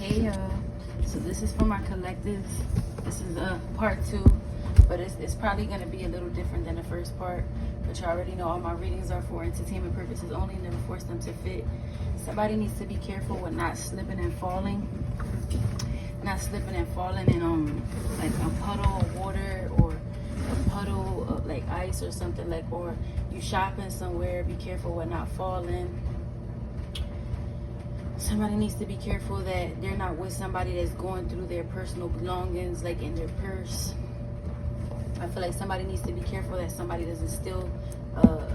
Hey y'all, so this is for my collectives. This is part 2, but it's probably going to be a little different than the first part. But you already know all my readings are for entertainment purposes only, never force them to fit. Somebody needs to be careful with not slipping and falling. Not slipping and falling in like a puddle of water or a puddle of like ice or something, like, or you shopping somewhere, be careful with not falling. Somebody needs to be careful that they're not with somebody that's going through their personal belongings, like in their purse. I feel like somebody needs to be careful that somebody doesn't steal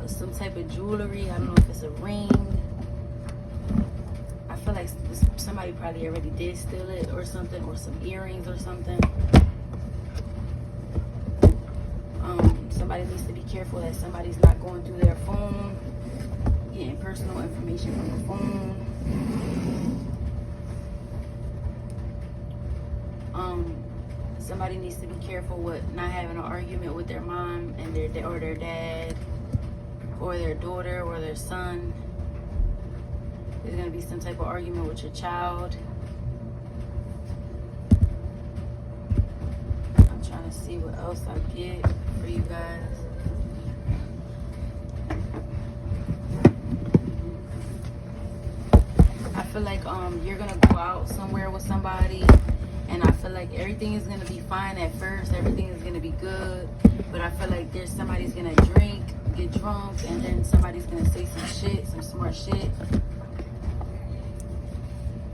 some type of jewelry. I don't know if it's a ring. I feel like somebody probably already did steal it or something, or some earrings or something. Somebody needs to be careful that somebody's not going through their phone, getting personal information from the phone. Somebody needs to be careful with not having an argument with their mom and their dad, or their daughter or their son. There's gonna be some type of argument with your child. I'm trying to see what else I get for you guys. I feel like you're gonna go out somewhere with somebody, and I feel like everything is gonna be fine at first. Everything is gonna be good, but I feel like somebody's gonna drink, get drunk, and then somebody's gonna say some shit, some smart shit.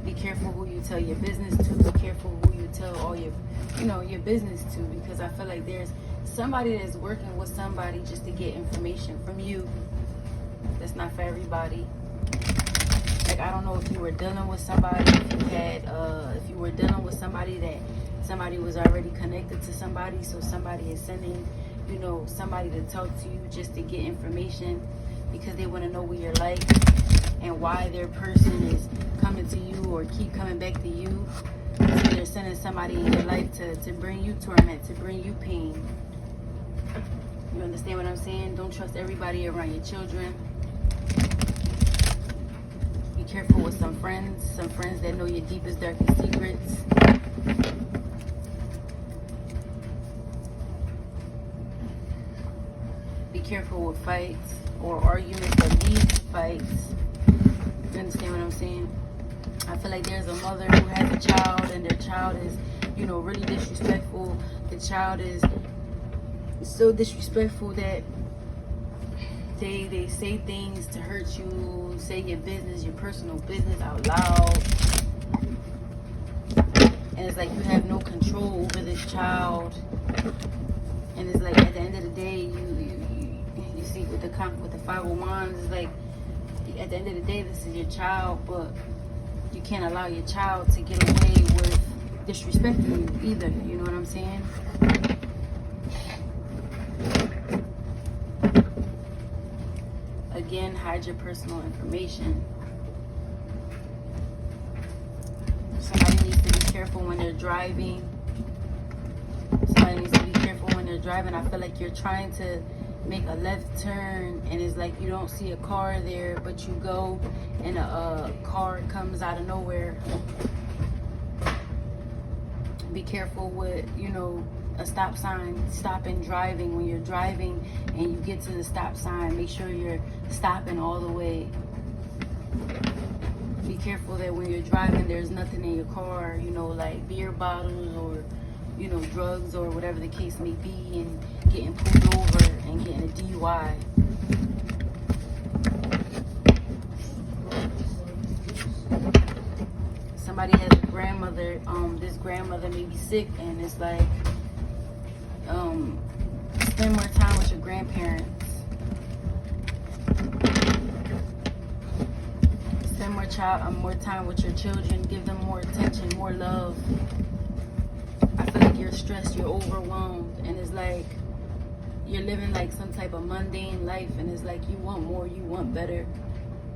Be careful who you tell your business to. Be careful who you tell all your business to, because I feel like there's somebody that's working with somebody just to get information from you. That's not for everybody. Like, I don't know if you were dealing with somebody, if you were dealing with somebody that somebody was already connected to somebody, so somebody is sending, somebody to talk to you just to get information because they want to know what you're like and why their person is coming to you or keep coming back to you. So they're sending somebody in your life to bring you torment, to bring you pain. You understand what I'm saying? Don't trust everybody around your children. Be careful with some friends that know your deepest, darkest secrets. Be careful with fights or arguments that lead to fights. You understand what I'm saying? I feel like there's a mother who has a child, and their child is, really disrespectful. The child is so disrespectful that they say things to hurt you, say your business, your personal business out loud. And it's like you have no control over this child. And it's like at the end of the day, you see with the 5 of Wands, it's like at the end of the day, this is your child, but you can't allow your child to get away with disrespecting you either. You know what I'm saying? Again, hide your personal information. Somebody needs to be careful when they're driving. Somebody needs to be careful when they're driving. I feel like you're trying to make a left turn, and it's like you don't see a car there, but you go, and a car comes out of nowhere. Be careful with, a stop sign, stopping driving. When you're driving and you get to the stop sign, make sure you're stopping all the way. Be careful that when you're driving, there's nothing in your car, like beer bottles or, drugs or whatever the case may be, and getting pulled over and getting a DUI. Somebody has a grandmother, this grandmother may be sick, and it's like, spend more time with your grandparents. Spend more time with your children. Give them more attention, more love. I feel like you're stressed, you're overwhelmed, and it's like you're living like some type of mundane life, and it's like you want more, you want better,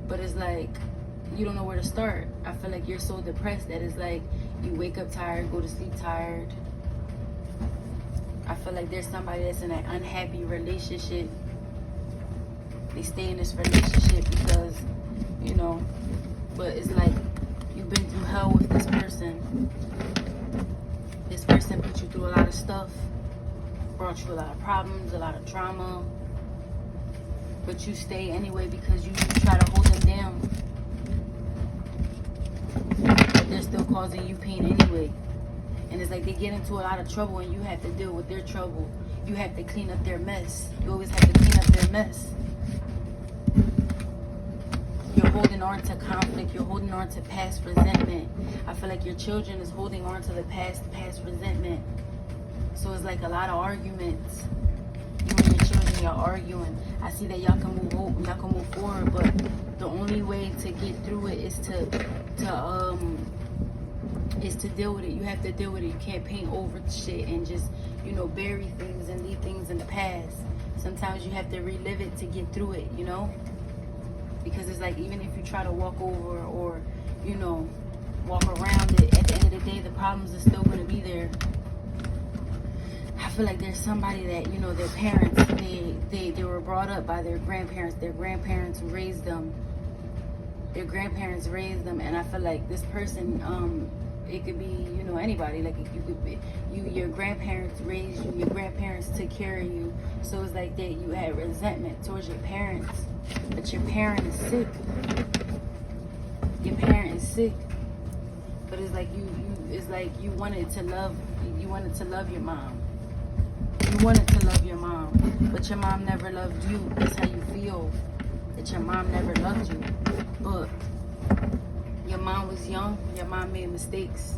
but it's like you don't know where to start. I feel like you're so depressed that it's like you wake up tired, go to sleep tired. I feel like there's somebody that's in an unhappy relationship. They stay in this relationship because, but it's like you've been through hell with this person. person put you through a lot of stuff, brought you a lot of problems, a lot of trauma, but you stay anyway because you try to hold them down. But they're still causing you pain anyway. And it's like they get into a lot of trouble and you have to deal with their trouble. You have to clean up their mess. You always have to clean up their mess. You're holding on to conflict. You're holding on to past resentment. I feel like your children is holding on to the past resentment. So it's like a lot of arguments. You and your children, y'all arguing. I see that y'all can move forward, but the only way to get through it is to deal with it. You have to deal with it. You can't paint over shit and just, bury things and leave things in the past. Sometimes you have to relive it to get through it, because it's like, even if you try to walk over or, walk around it, at the end of the day, the problems are still going to be there. I feel like there's somebody that, their parents, they were brought up by their grandparents. Their grandparents raised them. And I feel like this person, it could be, anybody. Like, you could be, your grandparents raised you, your grandparents took care of you. So it's like that you had resentment towards your parents, but your parent is sick. Your parent is sick, but it's like you wanted to love your mom. You wanted to love your mom, but your mom never loved you. That's how you feel, that your mom never loved you. But your mom was young. Your mom made mistakes.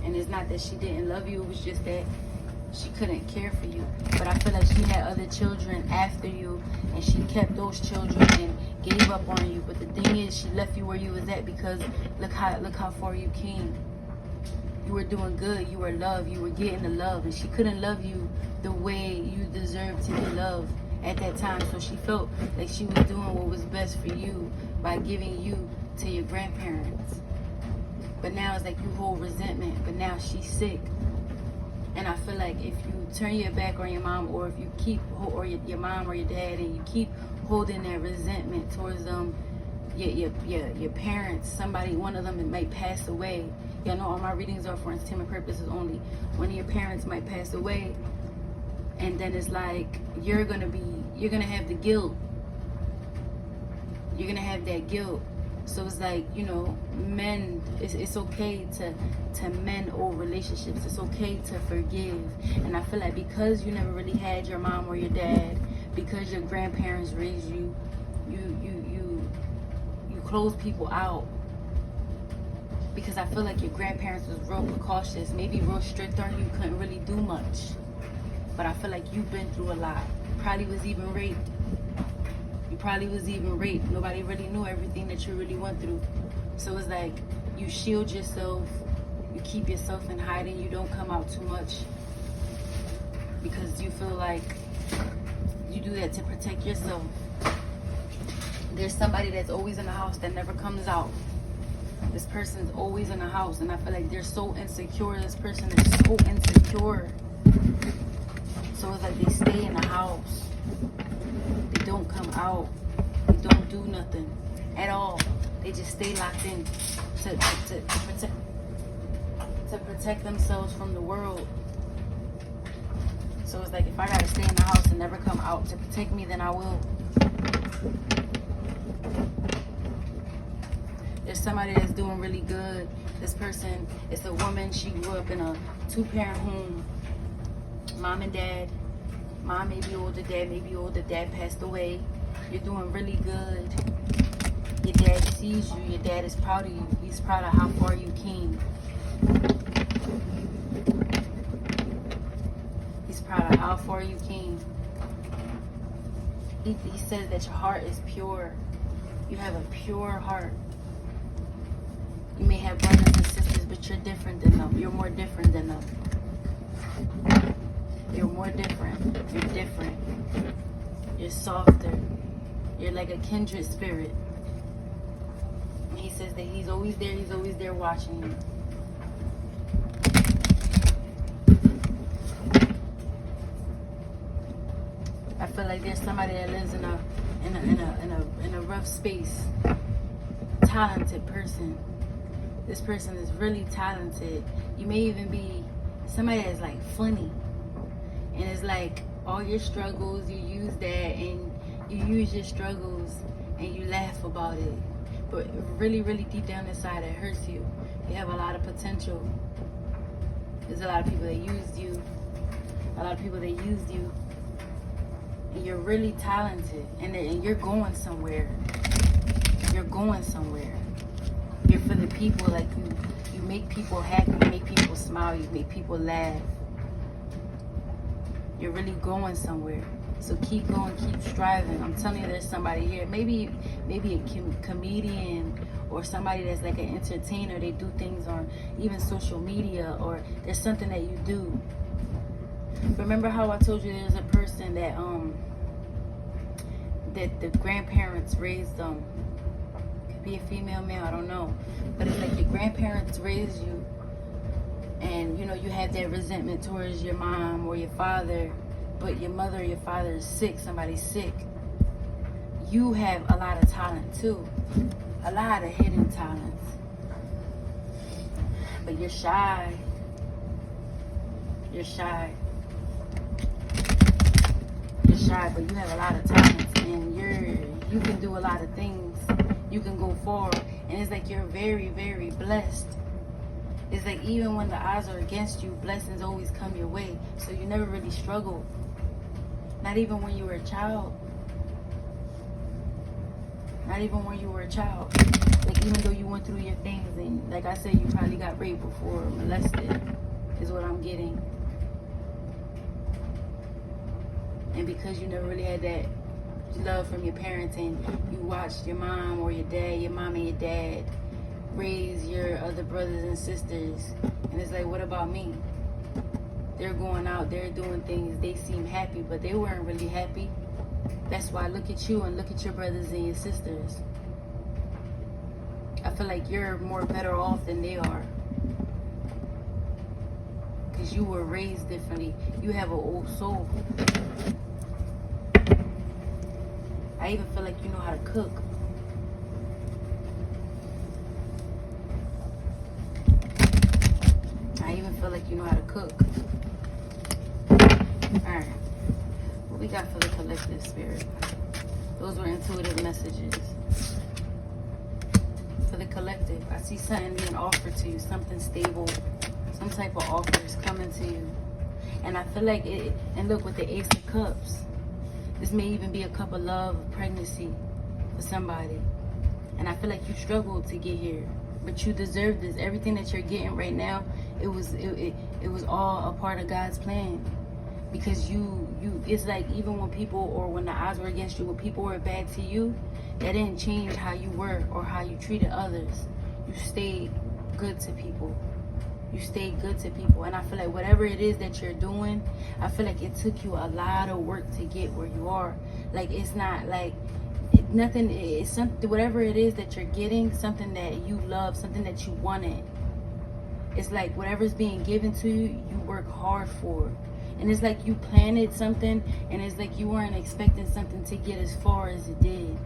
And it's not that she didn't love you. It was just that she couldn't care for you. But I feel like she had other children after you, and she kept those children and gave up on you. But the thing is, she left you where you was at because look how far you came. You were doing good. You were loved. You were getting the love, and she couldn't love you the way you deserved to be loved at that time. So she felt like she was doing what was best for you by giving you to your grandparents. But now it's like you hold resentment, but now she's sick. And I feel like if you turn your back on your mom, or if you keep, or your mom or your dad, and you keep holding that resentment towards them, your parents, somebody, one of them might pass away. Y'all know all my readings are for entertainment purposes only. One of your parents might pass away, and then it's like you're gonna have the guilt. You're gonna have that guilt. So it's like, men, it's okay to mend old relationships. It's okay to forgive. And I feel like because you never really had your mom or your dad, because your grandparents raised you, you close people out. Because I feel like your grandparents was real precautious, maybe real strict on you, couldn't really do much. But I feel like you've been through a lot. Probably was even raped. Nobody really knew everything that you really went through. So it's like you shield yourself, you keep yourself in hiding, you don't come out too much because you feel like you do that to protect yourself. There's somebody that's always in the house that never comes out. This person's always in the house, and I feel like they're so insecure. This person is so insecure. So it's like they stay in the house. They don't come out. They don't do nothing at all. They just stay locked in to protect themselves from the world. So it's like, if I gotta stay in the house and never come out to protect me, then I will. There's somebody that's doing really good. This person is a woman. She grew up in a 2-parent home. Mom and dad. Mom may be older, dad may be older. Dad passed away. You're doing really good. Your dad sees you. Your dad is proud of you. He's proud of how far you came. He's proud of how far you came. He says that your heart is pure. You have a pure heart. You may have brothers and sisters, but you're different than them. You're more different than them. You're more different. You're different. You're softer. You're like a kindred spirit. And he says that he's always there. He's always there watching you. I feel like there's somebody that lives in a rough space. talented person. This person is really talented. You may even be somebody that's like funny. And it's like all your struggles, you use that, and you use your struggles and you laugh about it. But really, really deep down inside, it hurts you. You have a lot of potential. There's a lot of people that used you. A lot of people that used you. And you're really talented. And you're going somewhere. You're going somewhere. You're for the people. Like you make people happy. You make people smile. You make people laugh. You're really going somewhere. So keep going, keep striving. I'm telling you, there's somebody here. Maybe a comedian or somebody that's like an entertainer. They do things on even social media, or there's something that you do. Remember how I told you there's a person that that the grandparents raised them. Could be a female, male, I don't know. But it's like your grandparents raised you, and you know you have that resentment towards your mom or your father. But your mother or your father is sick, somebody's sick. You have a lot of talent too. A lot of hidden talents. But you're shy. You're shy. You're shy, but you have a lot of talents, and you can do a lot of things. You can go forward. And it's like you're very, very blessed. It's like even when the odds are against you, blessings always come your way. So you never really struggle. Not even when you were a child. Not even when you were a child. Like even though you went through your things, and like I said, you probably got raped before, molested, is what I'm getting. And because you never really had that love from your parents, and you watched your mom or your dad, your mom and your dad raise your other brothers and sisters, and it's like, what about me? They're going out, they're doing things, they seem happy, but they weren't really happy. That's why look at you and look at your brothers and your sisters. I feel like you're more better off than they are. Because you were raised differently. You have an old soul. I even feel like you know how to cook. I even feel like you know how to cook. Alright. What we got for the collective spirit? Those were intuitive messages. For the collective, I see something being offered to you. Something stable. Some type of offer is coming to you. And I feel like it, and look with the Ace of Cups. This may even be a cup of love, pregnancy for somebody. And I feel like you struggled to get here. But you deserve this. Everything that you're getting right now, it was all a part of God's plan. Because it's like even when people, or when the odds were against you, when people were bad to you, that didn't change how you were or how you treated others. You stayed good to people. You stayed good to people. And I feel like whatever it is that you're doing, I feel like it took you a lot of work to get where you are. Like it's not like nothing. It's something, whatever it is that you're getting, something that you love, something that you wanted. It's like whatever's being given to you, you work hard for. And it's like you planted something, and it's like you weren't expecting something to get as far as it did.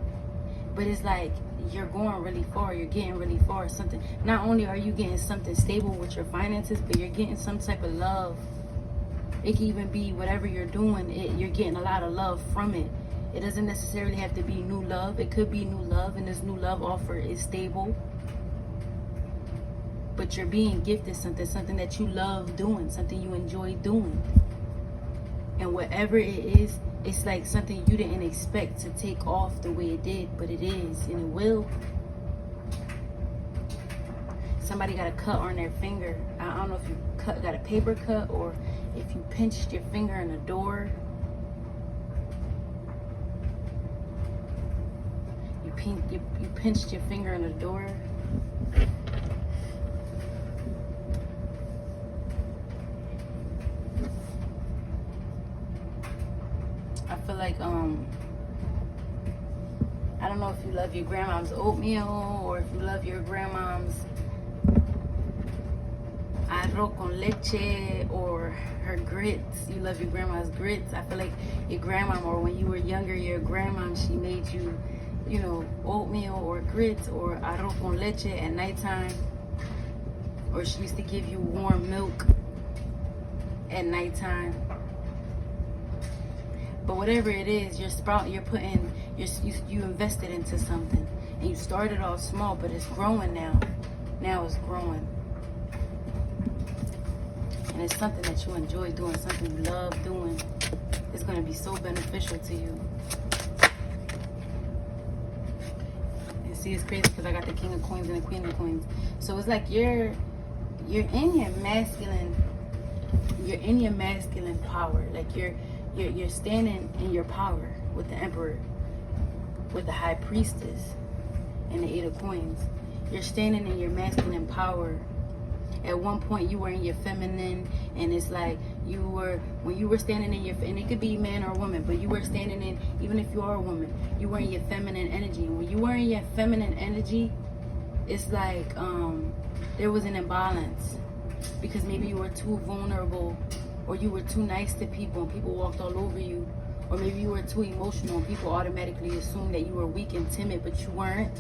But it's like you're going really far, you're getting really far. Something, not only are you getting something stable with your finances, but you're getting some type of love. It can even be whatever you're doing, you're getting a lot of love from it. It doesn't necessarily have to be new love. It could be new love, and this new love offer is stable. But you're being gifted something that you love doing, something you enjoy doing. And whatever it is, it's like something you didn't expect to take off the way it did, but it is, and it will. Somebody got a cut on their finger. I don't know if you got a paper cut, or if you pinched your finger in a door. You pinched your finger in a door. I feel like I don't know if you love your grandma's oatmeal, or if you love your grandma's arroz con leche, or her grits. You love your grandma's grits. I feel like your grandma, or when you were younger, your grandma, she made you you know, oatmeal or grits or arroz con leche at nighttime, or she used to give you warm milk at nighttime. But whatever it is, you invested into something, and you started off small, but it's growing now. Now it's growing, and it's something that you enjoy doing, something you love doing. It's going to be so beneficial to you. And see, it's crazy because I got the King of Coins and the Queen of Coins. So it's like you're in your masculine. You're in your masculine power. Like you're standing in your power with the Emperor, with the High Priestess, and the Eight of Coins. You're standing in your masculine power. At one point you were in your feminine, and it's like when you were standing in your, and it could be man or woman, but you were standing in, even if you are a woman, you were in your feminine energy. And when you were in your feminine energy, it's like there was an imbalance, because maybe you were too vulnerable, or you were too nice to people and people walked all over you, or maybe you were too emotional and people automatically assumed that you were weak and timid, but you weren't.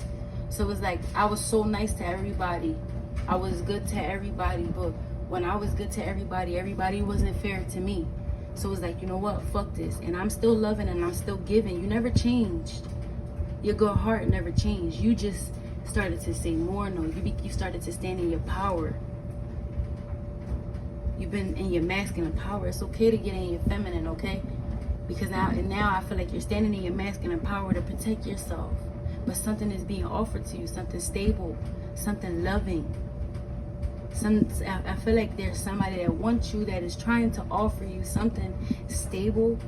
So it's like I was so nice to everybody, I was good to everybody, but when I was good to everybody, everybody wasn't fair to me. So it's like, you know what, fuck this, and I'm still loving and I'm still giving. You never changed. Your good heart never changed. You just started to say more no. You started to stand in your power. You've been in your masculine power. It's okay to get in your feminine, okay? Because now I feel like you're standing in your masculine power to protect yourself. But something is being offered to you, something stable, something loving. I feel like there's somebody that wants you, that is trying to offer you something stable.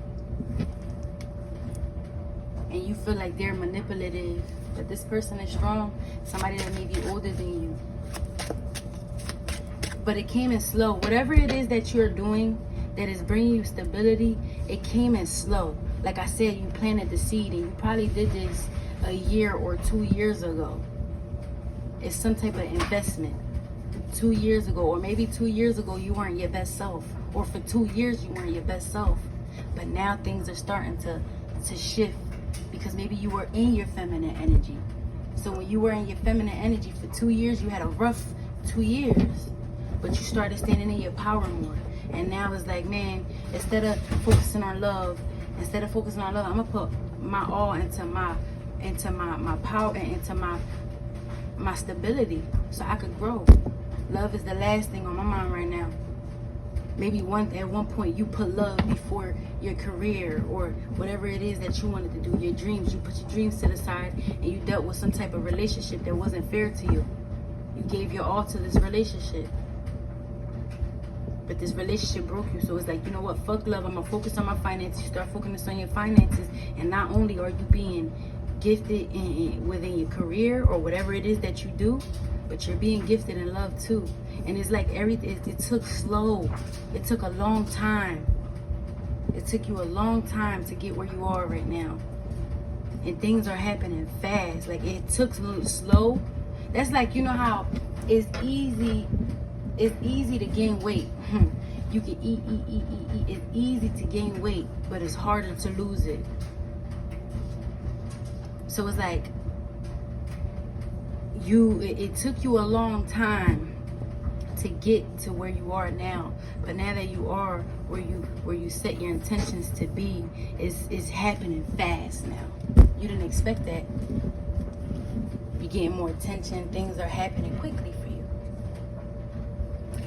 And you feel like they're manipulative. But this person is strong. Somebody that may be older than you. But it came in slow. Whatever it is that you're doing that is bringing you stability, it came in slow. Like I said, you planted the seed, and you probably did this a year or 2 years ago. It's some type of investment. 2 years ago, or maybe 2 years ago you weren't your best self, or for 2 years you weren't your best self. But now things are starting to shift, because maybe you were in your feminine energy. So when you were in your feminine energy for 2 years, you had a rough 2 years. But you started standing in your power more. And now it's like, man, instead of focusing on love, I'm gonna put my all into my power and into my stability, so I could grow. Love is the last thing on my mind right now. Maybe at one point you put love before your career or whatever it is that you wanted to do, your dreams. You put your dreams to the side, and you dealt with some type of relationship that wasn't fair to you. You gave your all to this relationship, but this relationship broke you. So it's like, you know what, fuck love, I'm gonna focus on my finances. You start focusing on your finances, and not only are you being gifted within your career or whatever it is that you do, but you're being gifted in love too. And it's like everything, it took slow. It took a long time. It took you a long time to get where you are right now. And things are happening fast. Like, it took slow. That's like, you know how it's easy to gain weight. You can eat. It's easy to gain weight, but it's harder to lose it. So it's like it took you a long time to get to where you are now. But now that you are where you set your intentions to be, it's happening fast now. You didn't expect that. You're getting more attention. Things are happening quickly for you.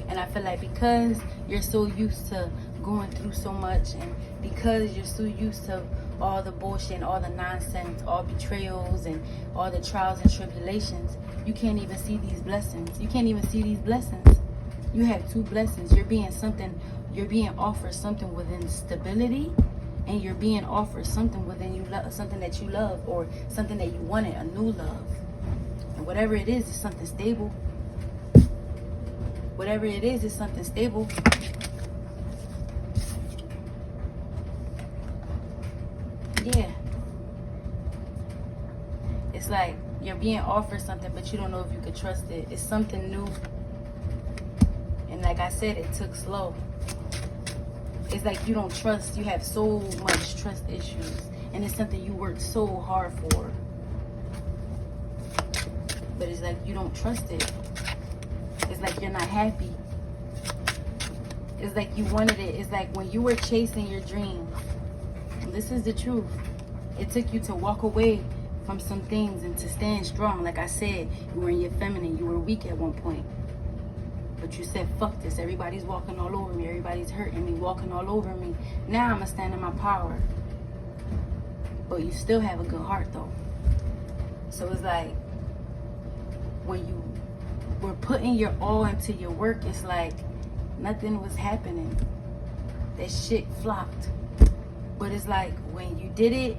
And I feel like because you're so used to going through so much, and because you're so used to all the bullshit and all the nonsense, all betrayals and all the trials and tribulations, you can't even see these blessings. You can't even see these blessings. You have two blessings. You're being offered something within stability, and you're being offered something within you, something that you love, or something that you wanted, a new love. And whatever it is something stable. Whatever it is something stable. Yeah. It's like you're being offered something, but you don't know if you could trust it. It's something new. And like I said, it took slow. It's like you don't trust. You have so much trust issues. And it's something you worked so hard for. but it's like you don't trust it. It's like you're not happy. It's like you wanted it. It's like when you were chasing your dreams. This is the truth. It took you to walk away from some things and to stand strong. Like I said, you were in your feminine. You were weak at one point. But you said, fuck this. Everybody's walking all over me. Everybody's hurting me, walking all over me. Now I'm going to stand in my power. But you still have a good heart, though. So it's like, when you were putting your all into your work, it's like nothing was happening. That shit flopped. But it's like, when you did it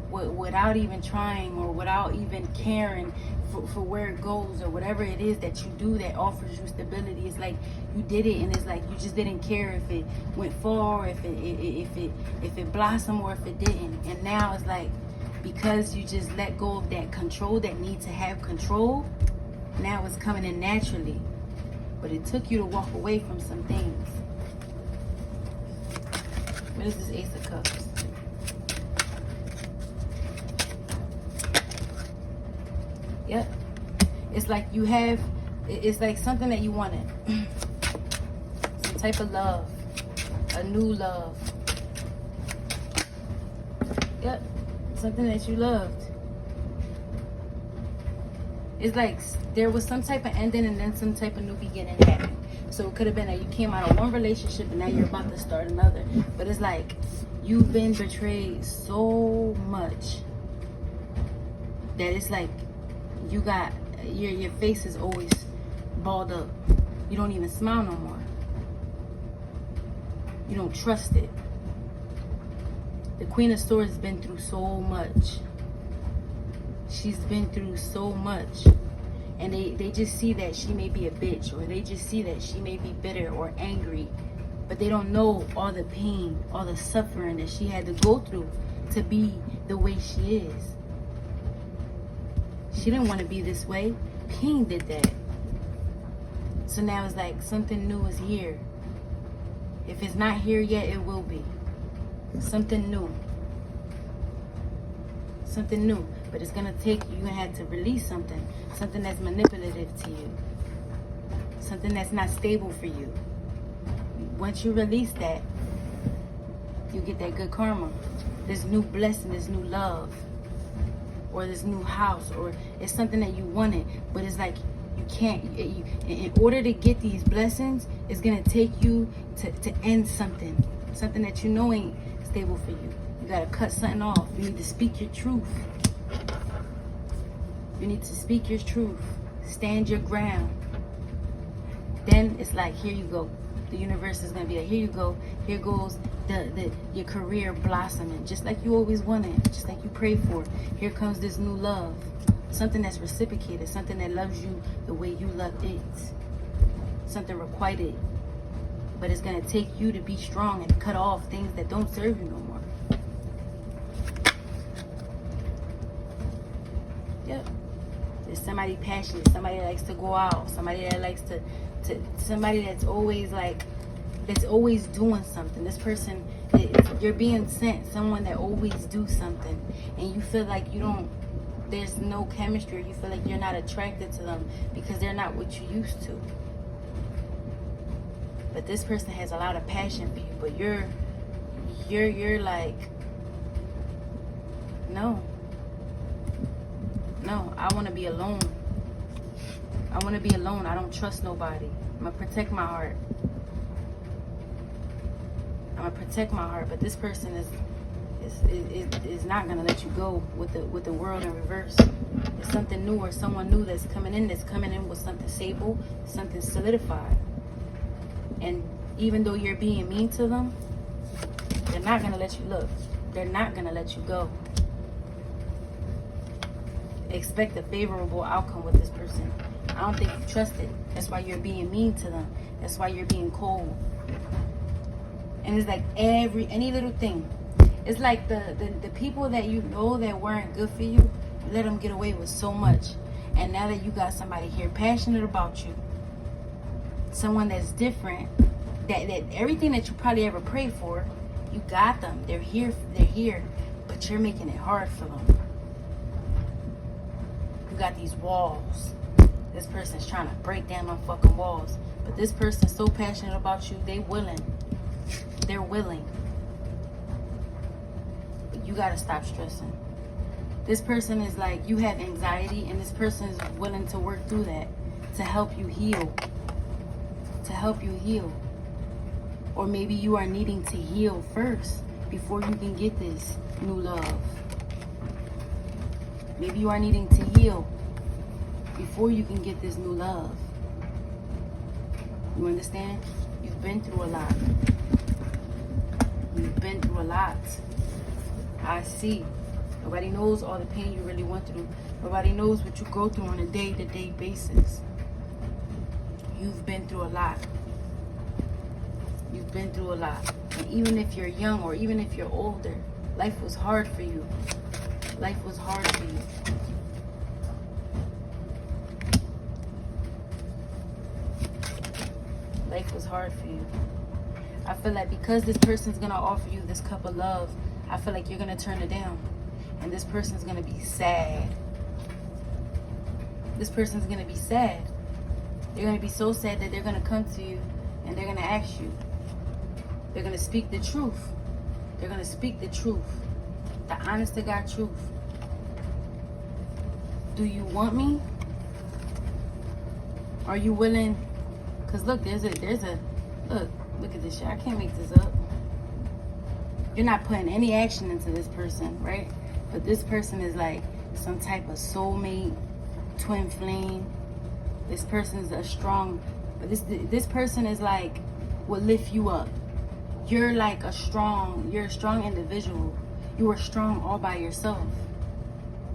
without even trying or without even caring for where it goes or whatever it is that you do that offers you stability, it's like you did it, and it's like you just didn't care if it went far, if it blossomed or if it didn't. And now it's like, because you just let go of that control, that need to have control, now it's coming in naturally. But it took you to walk away from some things. What is this Ace of Cups? Yep. It's like you have, it's like something that you wanted. Some type of love. A new love. Yep. Something that you loved. It's like there was some type of ending and then some type of new beginning happened. So it could have been that you came out of one relationship and now you're about to start another. But it's like you've been betrayed so much that it's like you got your face is always balled up. You don't even smile no more. You don't trust it. The Queen of Swords has been through so much. She's been through so much. And they just see that she may be a bitch, or they just see that she may be bitter or angry. But they don't know all the pain, all the suffering that she had to go through to be the way she is. She didn't want to be this way. Pain did that. So now it's like something new is here. If it's not here yet, it will be. Something new. Something new. But it's going to take you. You're going to have to release something. Something that's manipulative to you. Something that's not stable for you. Once you release that, you get that good karma. This new blessing, this new love. Or this new house, or it's something that you wanted, but it's like you can't. In order to get these blessings, it's gonna take you to end something that you know ain't stable for you. You gotta cut something off. You need to speak your truth. You need to speak your truth. Stand your ground. Then it's like, here you go. The universe is gonna be like, here you go. Here goes your career blossoming, just like you always wanted, just like you prayed for. Here comes this new love, something that's reciprocated, something that loves you the way you love it, something requited. But it's gonna take you to be strong and cut off things that don't serve you no more. Yep. There's somebody passionate, somebody that likes to go out, somebody that likes to somebody that's always like, that's always doing something. This person, you're being sent, someone that always do something, and you feel like you don't, there's no chemistry. You feel like you're not attracted to them because they're not what you used to. But this person has a lot of passion for you, but you're like, no, I want to be alone. I want to be alone. I don't trust nobody. I'm going to protect my heart. I'm going to protect my heart. But this person is not going to let you go with the world in reverse. It's something new, or someone new that's coming in with something stable, something solidified. And even though you're being mean to them, they're not going to let you look. They're not going to let you go. Expect a favorable outcome with this person. I don't think you trust it. That's why you're being mean to them. That's why you're being cold. And it's like any little thing. It's like the people that you know that weren't good for you, you let them get away with so much. And now that you got somebody here passionate about you, someone that's different, that everything that you probably ever prayed for, you got them. They're here, but you're making it hard for them. You got these walls. This person's trying to break down my fucking walls. But this person's so passionate about you, they're willing. But you gotta stop stressing. This person is like, you have anxiety, and this person is willing to work through that to help you heal. Or maybe you are needing to heal first before you can get this new love. Maybe you are needing to heal before you can get this new love. You understand? You've been through a lot. I see. Nobody knows all the pain you really went through. Nobody knows what you go through on a day-to-day basis. You've been through a lot. And even if you're young or even if you're older, life was hard for you. Life was hard for you. I feel like because this person's going to offer you this cup of love, I feel like you're going to turn it down. And this person's going to be sad. They're going to be so sad that they're going to come to you and they're going to ask you. They're going to speak the truth. The honest to God truth. Do you want me? Are you willing? Because look, look at this shit. I can't make this up. You're not putting any action into this person, right? But this person is like some type of soulmate, twin flame. This person is a strong, this person is like, will lift you up. You're a strong individual. You are strong all by yourself.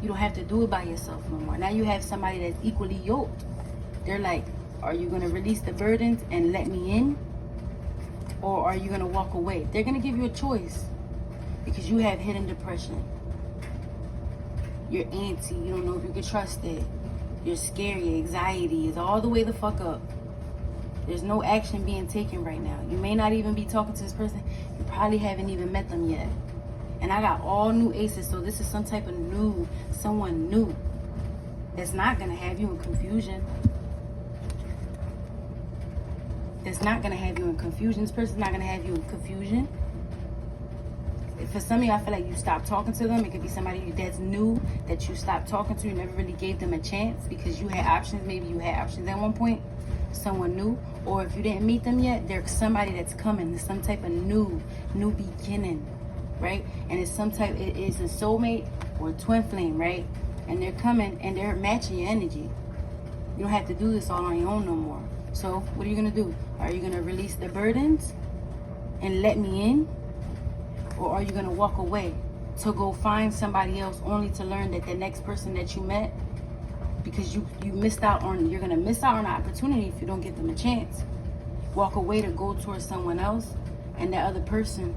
You don't have to do it by yourself no more. Now you have somebody that's equally yoked. They're like, are you going to release the burdens and let me in? Or are you going to walk away? They're going to give you a choice because you have hidden depression. You're antsy. You don't know if you can trust it. You're scary. Anxiety is all the way the fuck up. There's no action being taken right now. You may not even be talking to this person. You probably haven't even met them yet. And I got all new aces, so this is some type of someone new. That's not going to have you in confusion. This person's not going to have you in confusion. For some of you, I feel like you stopped talking to them. It could be somebody that's new that you stopped talking to. You never really gave them a chance because you had options. Maybe you had options at one point. Someone new. Or if you didn't meet them yet, there's somebody that's coming. There's some type of new beginning, right? And it's it is a soulmate or a twin flame, right? And they're coming and they're matching your energy. You don't have to do this all on your own no more. So what are you going to do? Are you going to release the burdens and let me in? Or are you going to walk away to go find somebody else only to learn that the next person that you met, because you missed out on, you're going to miss out on an opportunity if you don't give them a chance. Walk away to go towards someone else, and that other person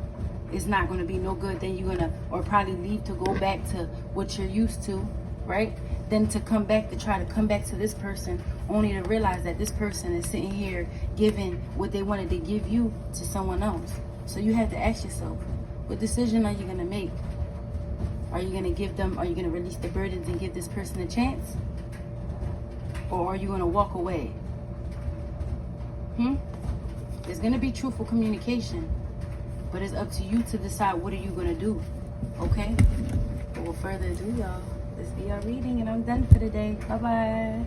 is not going to be no good. Then you're going to, or probably leave to go back to what you're used to, right? Then to come back, to try to come back to this person, only to realize that this person is sitting here giving what they wanted to give you to someone else. So you have to ask yourself, what decision are you going to make? Are you going to release the burdens and give this person a chance? Or are you going to walk away? There's going to be truthful communication, but it's up to you to decide what are you going to do, okay? But without further ado, y'all, this be our reading, and I'm done for the day. Bye-bye.